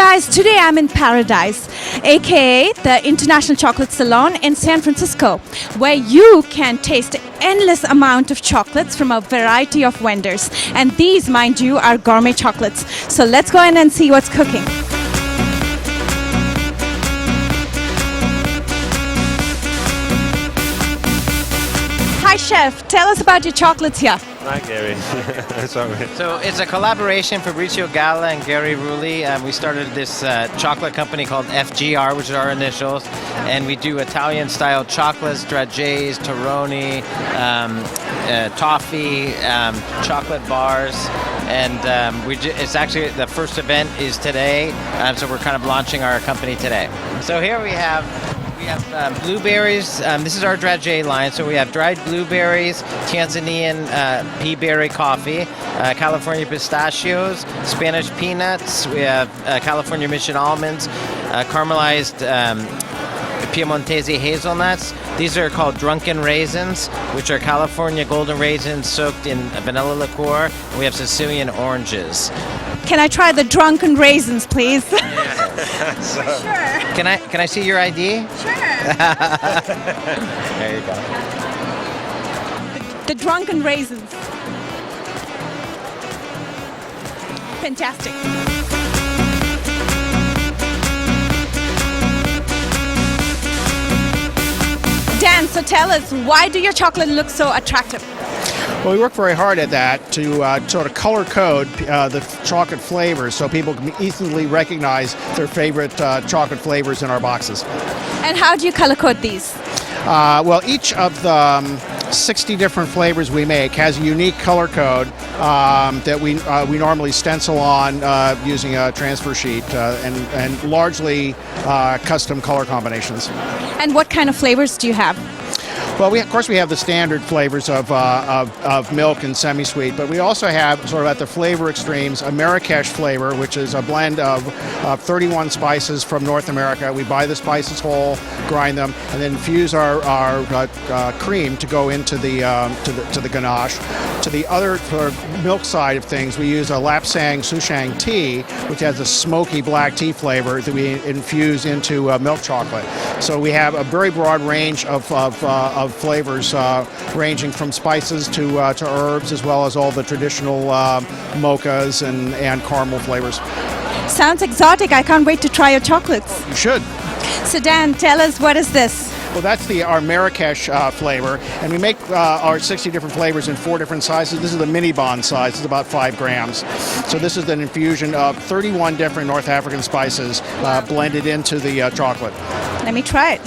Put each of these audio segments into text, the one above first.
guys, today I'm in Paradise, aka the International Chocolate Salon in San Francisco, where you can taste endless amount of chocolates from a variety of vendors. And these, mind you, are gourmet chocolates. So let's go in and see what's cooking. Hi Chef, tell us about your chocolates here. Hi, Gary. Sorry. So it's a collaboration, Fabrizio Galla and Gary Rulli. We started this chocolate company called FGR, which is our initials, and we do Italian-style chocolates, dragées, torroni, toffee, chocolate bars, and it's actually the first event is today, so we're kind of launching our company today. So here we have blueberries. This is our dragée line. So we have dried blueberries, Tanzanian pea berry coffee, California pistachios, Spanish peanuts. We have California mission almonds, caramelized Piemontese hazelnuts. These are called drunken raisins, which are California golden raisins soaked in vanilla liqueur. We have Sicilian oranges. Can I try the drunken raisins, please? So, Sure. Can I see your ID? Sure. There you go. The drunken raisins. Fantastic. Dan, so tell us, why do your chocolate look so attractive? Well, we work very hard at that to sort of color code the chocolate flavors so people can easily recognize their favorite chocolate flavors in our boxes. And how do you color code these? Well, each of the 60 different flavors we make has a unique color code that we normally stencil on using a transfer sheet and largely custom color combinations. And what kind of flavors do you have? Well, of course we have the standard flavors of milk and semi-sweet, but we also have, sort of at the flavor extremes, a Marrakesh flavor, which is a blend of 31 spices from North America. We buy the spices whole, grind them, and then infuse our cream to go into the ganache. To the other milk side of things, we use a Lapsang Souchong tea, which has a smoky black tea flavor that we infuse into milk chocolate. So we have a very broad range of flavors, ranging from spices to herbs, as well as all the traditional mochas and caramel flavors. Sounds exotic. I can't wait to try your chocolates. You should. So Dan, tell us, what is this? Well, that's our Marrakesh flavor, and we make our 60 different flavors in 4 different sizes. This is the mini bond size. It's about 5 grams. So this is an infusion of 31 different North African spices blended into the chocolate. Let me try it.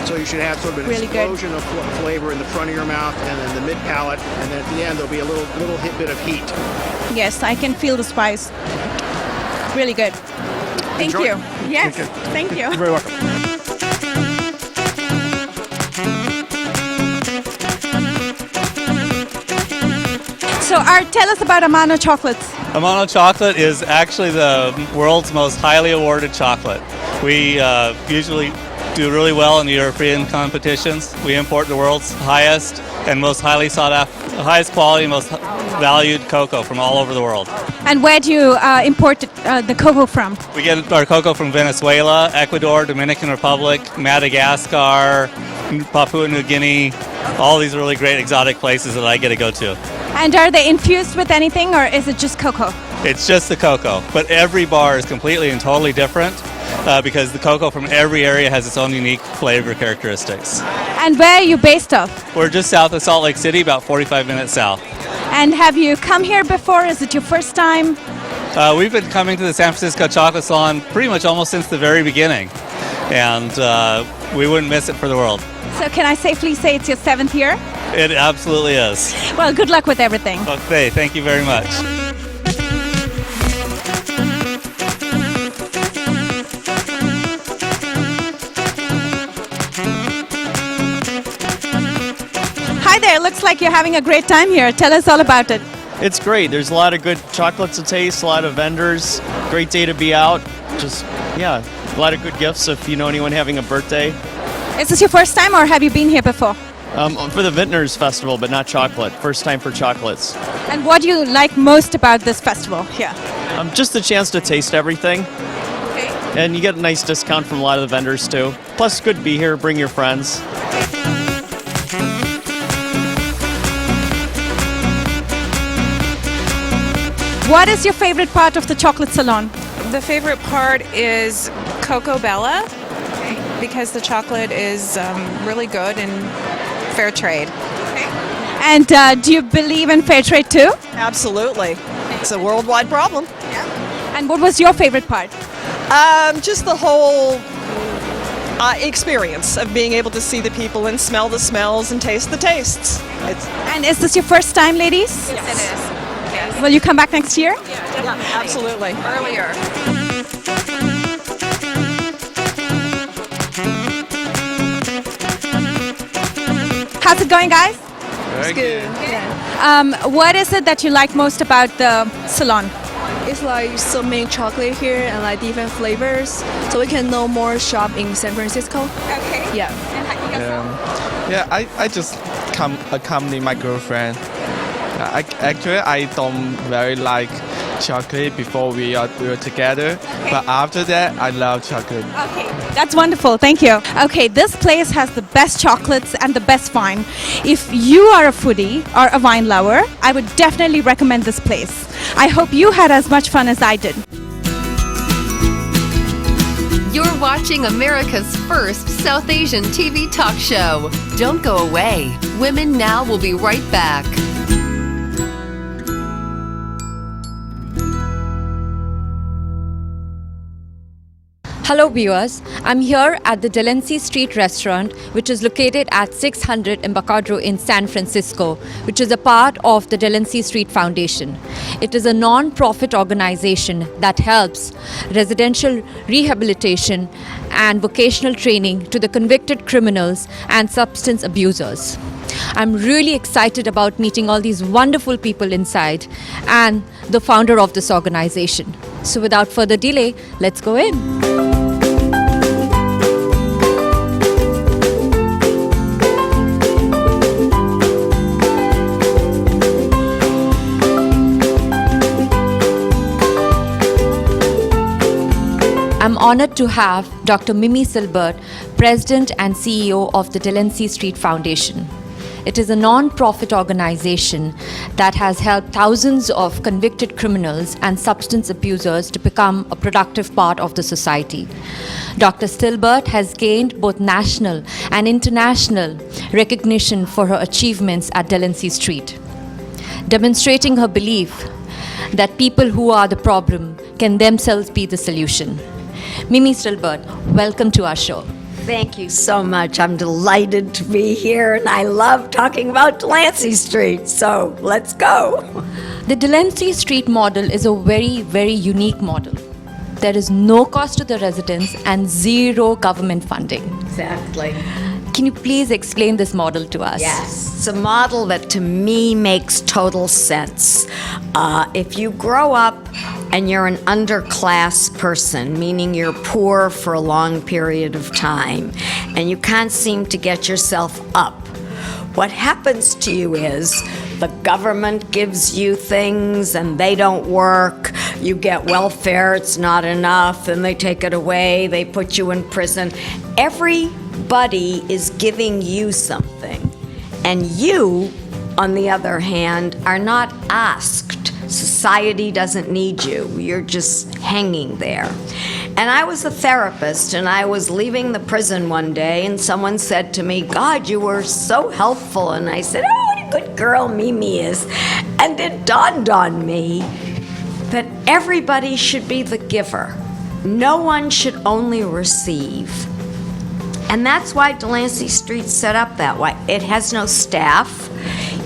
So you should have sort of an Really explosion of flavor in the front of your mouth and then the mid palate, and then at the end there'll be a little bit of heat. Yes, I can feel the spice. Really good. Thank Enjoy. you. Yes, Okay. thank you. You're very welcome. So Art, tell us about Amano chocolates. Amano chocolate is actually the world's most highly awarded chocolate. We usually do really well in the European competitions. We import the world's highest and most highly sought after, highest quality, most valued cocoa from all over the world. And where do you import the cocoa from? We get our cocoa from Venezuela, Ecuador, Dominican Republic, Madagascar, Papua New Guinea, all these really great exotic places that I get to go to. And are they infused with anything, or is it just cocoa? It's just the cocoa, but every bar is completely and totally different because the cocoa from every area has its own unique flavor characteristics. And where are you based off? We're just south of Salt Lake City, about 45 minutes south. And have you come here before? Is it your first time? We've been coming to the San Francisco Chocolate Salon pretty much almost since the very beginning, and we wouldn't miss it for the world. So can I safely say it's your 7th year? It absolutely is. Well, good luck with everything. Okay, thank you very much. Hi there, looks like you're having a great time here. Tell us all about it. It's great. There's a lot of good chocolates to taste, a lot of vendors. Great day to be out. Just, yeah, a lot of good gifts if you know anyone having a birthday. Is this your first time or have you been here before? For the Vintners Festival, but not chocolate. First time for chocolates. And what do you like most about this festival here? Just the chance to taste everything. Okay. And you get a nice discount from a lot of the vendors too. Plus, good to be here. Bring your friends. What is your favorite part of the chocolate salon? The favorite part is Cocoa Bella because the chocolate is really good and fair trade. And do you believe in fair trade too? Absolutely. It's a worldwide problem. And what was your favorite part? Just the whole experience of being able to see the people and smell the smells and taste the tastes. And is this your first time, ladies? Yes, it is. Yes. Will you come back next year? Yeah, absolutely. Earlier. How's it going, guys? Very good. What is it that you like most about the salon? It's like so many chocolate here and like different flavors, so we can know more shop in San Francisco. Okay. Yeah. Yeah, I just accompany my girlfriend. I don't very like chocolate before we were together, but after that, I love chocolate. Okay, that's wonderful. Thank you. Okay, this place has the best chocolates and the best wine. If you are a foodie or a wine lover, I would definitely recommend this place. I hope you had as much fun as I did. You're watching America's first South Asian TV talk show. Don't go away. Women Now will be right back. Hello viewers, I'm here at the Delancey Street restaurant, which is located at 600 Embarcadero in San Francisco, which is a part of the Delancey Street Foundation. It is a non-profit organization that helps residential rehabilitation and vocational training to the convicted criminals and substance abusers. I'm really excited about meeting all these wonderful people inside and the founder of this organization. So without further delay, let's go in. I'm honored to have Dr. Mimi Silbert, President and CEO of the Delancey Street Foundation. It is a non-profit organization that has helped thousands of convicted criminals and substance abusers to become a productive part of the society. Dr. Silbert has gained both national and international recognition for her achievements at Delancey Street, demonstrating her belief that people who are the problem can themselves be the solution. Mimi Silbert, welcome to our show. Thank you so much. I'm delighted to be here, and I love talking about Delancey Street, so let's go. The Delancey Street model is a very, very unique model. There is no cost to the residents and zero government funding. Exactly. Can you please explain this model to us? Yes, it's a model that to me makes total sense. If you grow up and you're an underclass person, meaning you're poor for a long period of time, and you can't seem to get yourself up, what happens to you is the government gives you things and they don't work. You get welfare, it's not enough, and they take it away, they put you in prison. Everybody is giving you something, and you, on the other hand, are not asked. Society doesn't need you. You're just hanging there. And I was a therapist, and I was leaving the prison one day, and someone said to me, "God, you were so helpful." And I said, "Oh, what a good girl Mimi is." And it dawned on me that everybody should be the giver. No one should only receive. And that's why Delancey Street's set up that way. It has no staff.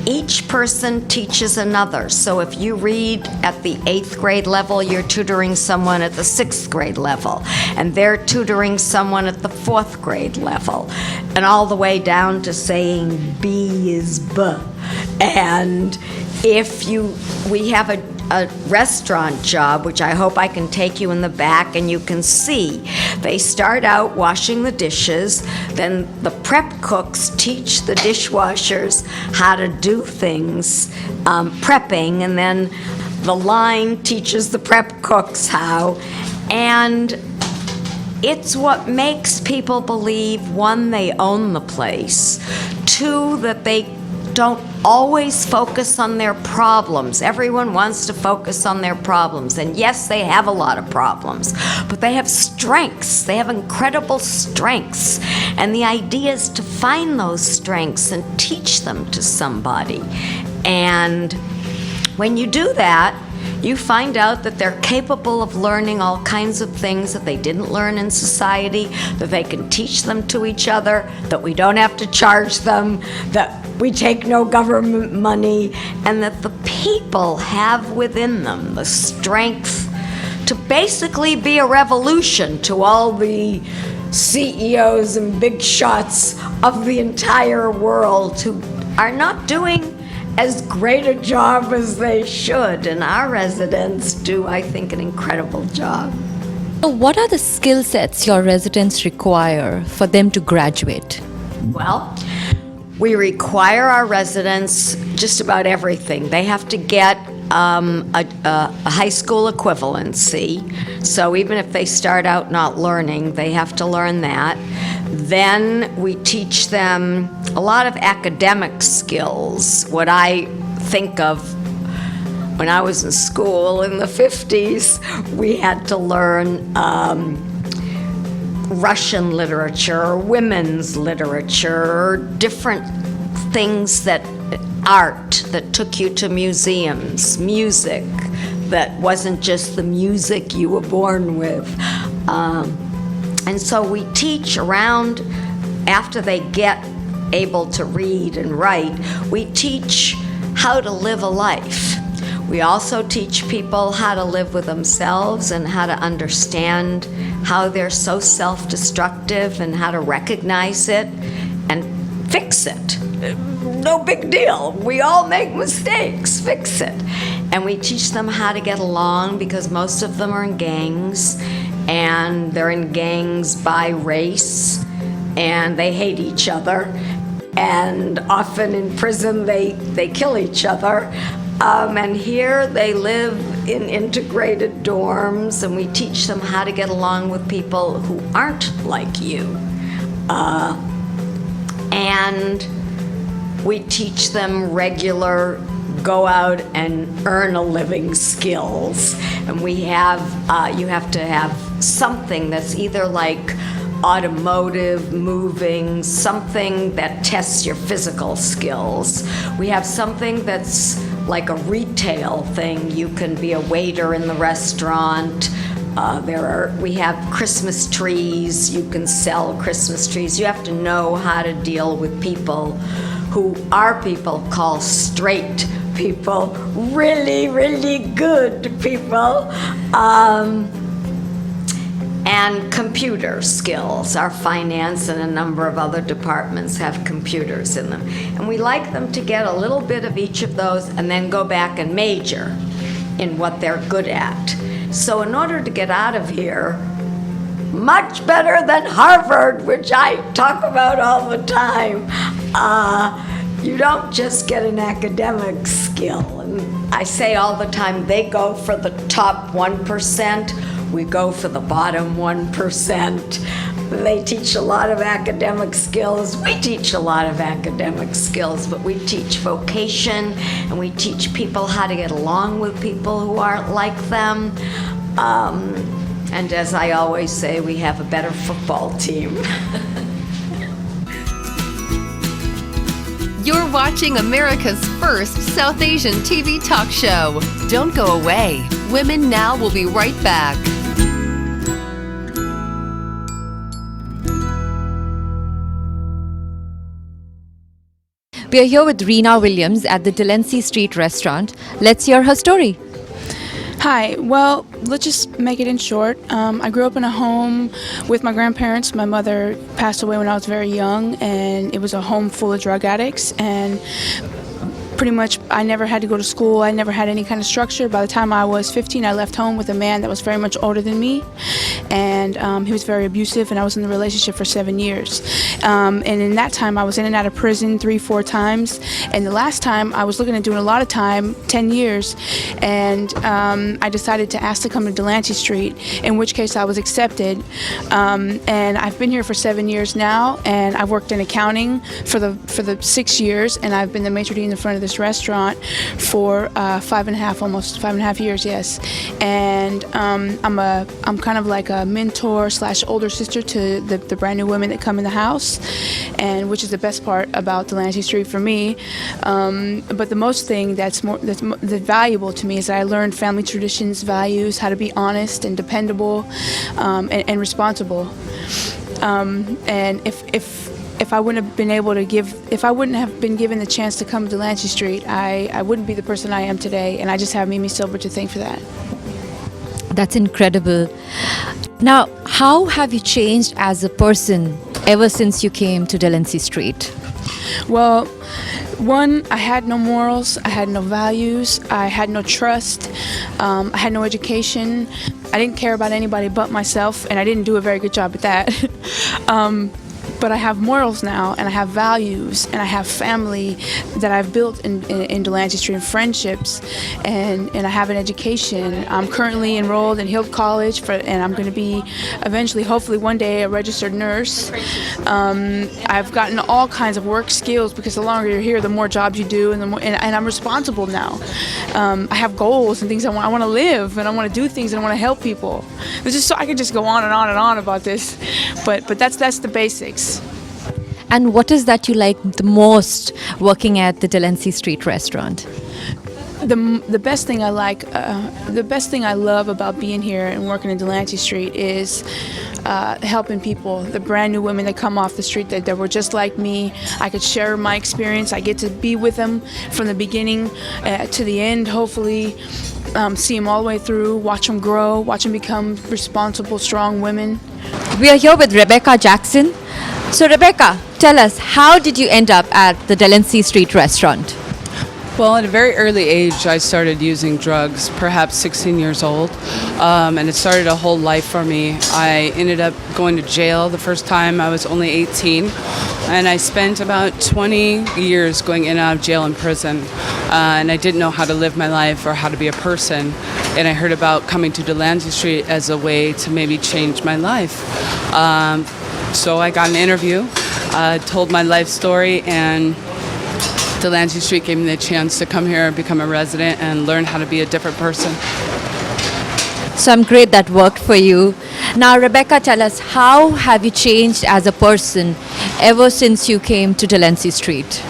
Each person teaches another. So if you read at the 8th grade level, you're tutoring someone at the 6th grade level. And they're tutoring someone at the 4th grade level. And all the way down to saying B is B. And we have a restaurant job, which I hope I can take you in the back and you can see. They start out washing the dishes, then the prep cooks teach the dishwashers how to do things, prepping, and then the line teaches the prep cooks how. And it's what makes people believe, one, they own the place, two, that they don't always focus on their problems. Everyone wants to focus on their problems. And yes, they have a lot of problems, but they have strengths. They have incredible strengths. And the idea is to find those strengths and teach them to somebody. And when you do that, you find out that they're capable of learning all kinds of things that they didn't learn in society, that they can teach them to each other, that we don't have to charge them, that we take no government money, and that the people have within them the strength to basically be a revolution to all the CEOs and big shots of the entire world who are not doing as great a job as they should, and our residents do, I think, an incredible job. So what are the skill sets your residents require for them to graduate? Well, we require our residents just about everything. They have to get a high school equivalency, so even if they start out not learning, they have to learn that. Then we teach them a lot of academic skills. What I think of when I was in school in the 50s, we had to learn Russian literature, women's literature, different things that art that took you to museums, music that wasn't just the music you were born with. And so we teach around, after they get able to read and write, we teach how to live a life. We also teach people how to live with themselves and how to understand how they're so self-destructive and how to recognize it and fix it. No big deal. We all make mistakes. Fix it. And we teach them how to get along, because most of them are in gangs, and they're in gangs by race, and they hate each other, and often in prison they kill each other. And here they live in integrated dorms, and we teach them how to get along with people who aren't like you. And we teach them regular go out and earn a living skills. And we have, you have to have something that's either like automotive, moving, something that tests your physical skills. We have something that's like a retail thing. You can be a waiter in the restaurant. We have Christmas trees. You can sell Christmas trees. You have to know how to deal with people who our people call straight people, really, really good people. And computer skills. Our finance and a number of other departments have computers in them. And we like them to get a little bit of each of those and then go back and major in what they're good at. So in order to get out of here, much better than Harvard, which I talk about all the time, you don't just get an academic skill. And I say all the time, they go for the top 1%. We go for the bottom 1%. They teach a lot of academic skills. We teach a lot of academic skills, but we teach vocation, and we teach people how to get along with people who aren't like them. And as I always say, we have a better football team. You're watching America's first South Asian TV talk show. Don't go away. Women Now will be right back. We are here with Rena Williams at the Delancey Street restaurant. Let's hear her story. Hi, well, let's just make it in short. I grew up in a home with my grandparents. My mother passed away when I was very young, and it was a home full of drug addicts. And pretty much I never had to go to school. I never had any kind of structure. By the time I was 15, I left home with a man that was very much older than me, and he was very abusive, and I was in the relationship for 7 years. And in that time, I was in and out of prison 3-4 times, and the last time I was looking at doing a lot of time, 10 years, and I decided to ask to come to Delancey Street, in which case I was accepted. And I've been here for 7 years now, and I've worked in accounting for the 6 years, and I've been the maitre d' in front of this restaurant for 5.5, almost 5.5 years, yes. And I'm kind of like a mentor / older sister to the brand new women that come in the house, and which is the best part about Delancey Street for me. But the most thing that's valuable to me is that I learned family traditions, values, how to be honest and dependable, and responsible. And if I wouldn't have been able to if I wouldn't have been given the chance to come to Delancey Street, I wouldn't be the person I am today, and I just have Mimi Silbert to thank for that. That's incredible. Now, how have you changed as a person ever since you came to Delancey Street? Well, one, I had no morals, I had no values, I had no trust, I had no education. I didn't care about anybody but myself, and I didn't do a very good job at that. But I have morals now, and I have values, and I have family that I've built in Delancey Street, and friendships, and I have an education. I'm currently enrolled in Hill College, and I'm going to be eventually, hopefully one day, a registered nurse. I've gotten all kinds of work skills, because the longer you're here, the more jobs you do, and I'm responsible now. I have goals and things I want to live, and I want to do things, and I want to help people. It's just so I could just go on and on and on about this, but that's the basics. And what is that you like the most working at the Delancey Street restaurant? The best thing I like, the best thing I love about being here and working in Delancey Street is helping people, the brand new women that come off the street that were just like me. I could share my experience. I get to be with them from the beginning to the end, hopefully. See them all the way through, watch them grow, watch them become responsible, strong women. We are here with Rebecca Jackson. So Rebecca, tell us, how did you end up at the Delancey Street restaurant? Well, at a very early age, I started using drugs, perhaps 16 years old, and it started a whole life for me. I ended up going to jail the first time. I was only 18, and I spent about 20 years going in and out of jail and prison, and I didn't know how to live my life or how to be a person, and I heard about coming to Delancey Street as a way to maybe change my life. So I got an interview, told my life story, and Delancey Street gave me the chance to come here, become a resident, and learn how to be a different person. So I'm great that worked for you. Now, Rebecca, tell us, how have you changed as a person ever since you came to Delancey Street?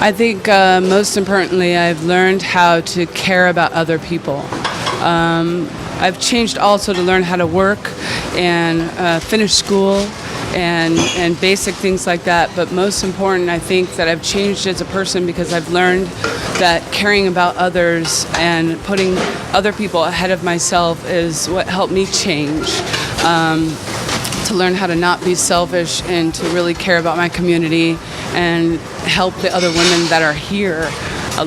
I think most importantly, I've learned how to care about other people. I've changed also to learn how to work and finish school and basic things like that. But most important, I think that I've changed as a person because I've learned that caring about others and putting other people ahead of myself is what helped me change. To learn how to not be selfish and to really care about my community and help the other women that are here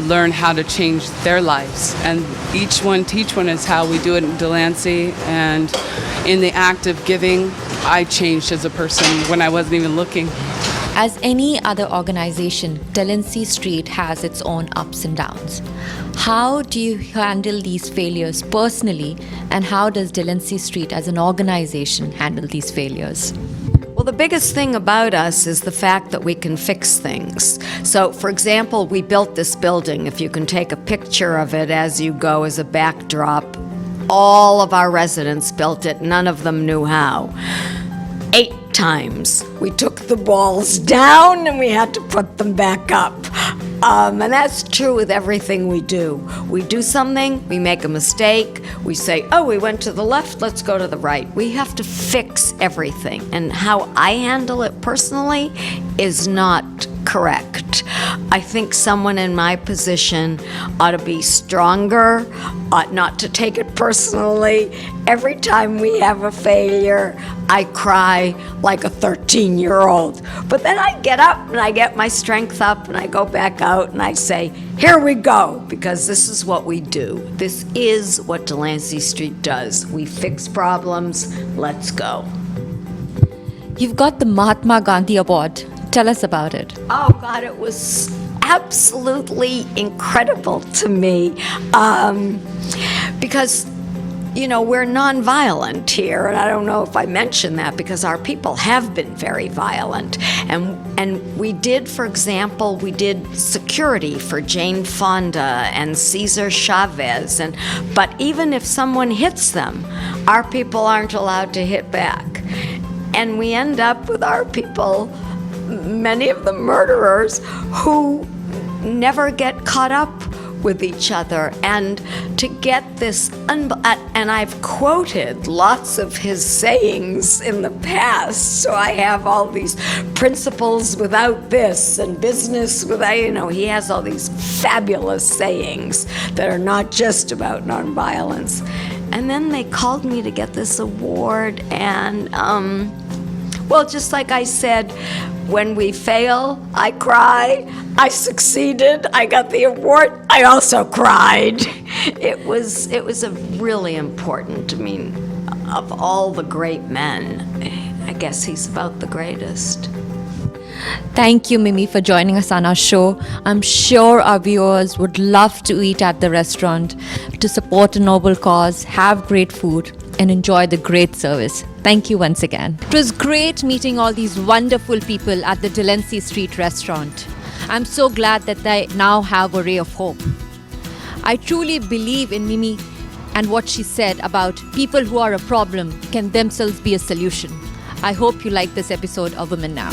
learn how to change their lives. And each one teach one is how we do it in Delancey. And in the act of giving, I changed as a person when I wasn't even looking. As any other organization, Delancey Street has its own ups and downs. How do you handle these failures personally, and how does Delancey Street as an organization handle these failures? Well, the biggest thing about us is the fact that we can fix things. So, for example, we built this building. If you can take a picture of it as you go as a backdrop, all of our residents built it. None of them knew how. 8 times we took the walls down and we had to put them back up. And that's true with everything we do. We do something, we make a mistake, we say, oh, we went to the left, let's go to the right. We have to fix everything. And how I handle it personally is not correct. I think someone in my position ought to be stronger, ought not to take it personally. Every time we have a failure, I cry like a 13-year-old. But then I get up and I get my strength up and I go back out out and I say, here we go, because this is what we do. This is what Delancey Street does. We fix problems. Let's go. You've got the Mahatma Gandhi Award. Tell us about it. Oh, God, it was absolutely incredible to me because, you know, we're nonviolent here, and I don't know if I mentioned that because our people have been very violent. And we did, for example, we did security for Jane Fonda and Cesar Chavez. But even if someone hits them, our people aren't allowed to hit back. And we end up with our people, many of the murderers, who never get caught up with each other. And to get this, and I've quoted lots of his sayings in the past, so I have all these principles without this and business without, you know, he has all these fabulous sayings that are not just about nonviolence. And then they called me to get this award, and well, just like I said, when we fail, I cry. I succeeded. I got the award. I also cried. It was a really important. I mean, of all the great men, I guess he's about the greatest. Thank you, Mimi, for joining us on our show. I'm sure our viewers would love to eat at the restaurant, to support a noble cause, have great food, and enjoy the great service. Thank you once again. It was great meeting all these wonderful people at the Delancey Street restaurant. I'm so glad that they now have a ray of hope. I truly believe in Mimi and what she said about people who are a problem can themselves be a solution. I hope you like this episode of Women Now.